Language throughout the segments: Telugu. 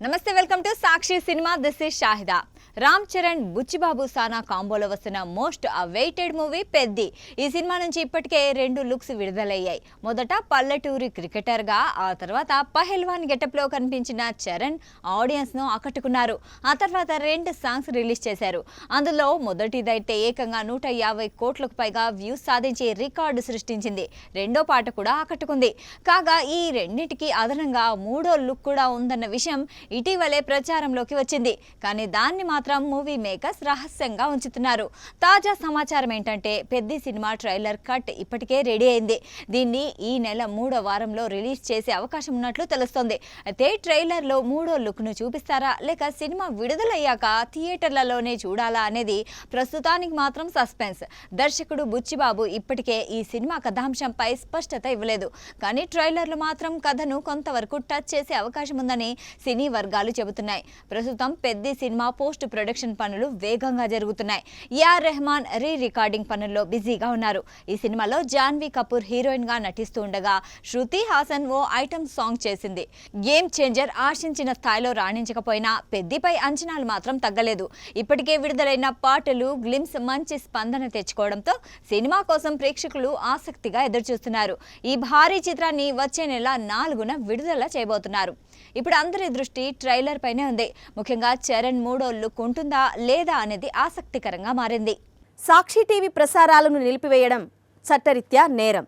నమస్తే, welcome to Sakshi cinema. This is Shahida. Ram Charan Buchibabu Sana కాంబోలో వస్తున్న మోస్ట్ అవైటెడ్ మూవీ పెద్ది. ఈ సినిమా నుంచి ఇప్పటికే 2 లుక్స్ విడుదలయ్యాయి. మొదట పల్లెటూరి క్రికెటర్గా, ఆ తర్వాత పహల్వాన్ గెటప్లో కనిపించిన చరణ్ ఆడియన్స్ ను ఆకట్టుకున్నారు. ఆ తర్వాత 2 సాంగ్స్ రిలీజ్ చేశారు. అందులో మొదటిదైతే ఏకంగా 150 కోట్లకు పైగా వ్యూస్ సాధించి రికార్డు సృష్టించింది. రెండో పాట కూడా ఆకట్టుకుంది. కాగా ఈ రెండింటికి అదనంగా మూడో లుక్ కూడా ఉందన్న విషయం ఇటీవలే ప్రచారంలోకి వచ్చింది. కానీ దాన్ని మాత్రం మూవీ మేకర్స్ రహస్యంగా ఉంచుతున్నారు. తాజా సమాచారం ఏంటంటే పెద్ది సినిమా ట్రైలర్ కట్ ఇప్పటికే రెడీ అయింది. దీన్ని ఈ నెల 3వ వారంలో రిలీజ్ చేసే అవకాశం ఉన్నట్లు తెలుస్తోంది. అయితే ట్రైలర్లో మూడో లుక్ను చూపిస్తారా లేక సినిమా విడుదలయ్యాక థియేటర్లలోనే చూడాలా అనేది ప్రస్తుతానికి మాత్రం సస్పెన్స్. దర్శకుడు బుచ్చిబాబు ఇప్పటికే ఈ సినిమా కథాంశంపై స్పష్టత ఇవ్వలేదు. కానీ ట్రైలర్లు మాత్రం కథను కొంతవరకు టచ్ చేసే అవకాశం ఉందని సినీ వర్గాలు చెబుతున్నాయి. ప్రస్తుతం పెద్ది సినిమా పోస్ట్ ప్రొడక్షన్ పనులు వేగంగా జరుగుతున్నాయి. ఏఆర్ రెహమాన్ రీ రికార్డింగ్ పనుల్లో బిజీగా ఉన్నారు. ఈ సినిమాలో జాన్వీ కపూర్ హీరోయిన్ గా నటిస్తూ ఉండగా శృతి హాసన్ ఓ ఐటమ్ సాంగ్ చేసింది. గేమ్ చేంజర్ ఆశించిన స్థాయిలో రాణించకపోయినా పెద్దిపై అంచనాలు మాత్రం తగ్గలేదు. ఇప్పటికే విడుదలైన పాటలు గ్లిమ్స్ మంచి స్పందన తెచ్చుకోవడంతో సినిమా కోసం ప్రేక్షకులు ఆసక్తిగా ఎదురుచూస్తున్నారు. ఈ భారీ చిత్రాన్ని వచ్చే నెల 4న విడుదల చేయబోతున్నారు. ఇప్పుడు అందరి దృష్టి ట్రైలర్ పైనే ఉంది. ముఖ్యంగా చరణ్ మూడో లుక్ ఉంటుందా లేదా అనేది ఆసక్తికరంగా మారింది. సాక్షి టీవీ ప్రసారాలను నిలిపివేయడం చట్టరీత్యా నేరం.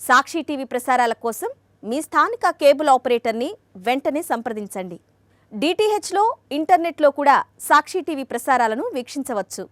సాక్షి టీవీ ప్రసారాల కోసం మీ స్థానిక కేబుల్ ఆపరేటర్ని వెంటనే సంప్రదించండి. డిటిహెచ్లో, ఇంటర్నెట్లో కూడా సాక్షి టీవీ ప్రసారాలను వీక్షించవచ్చు.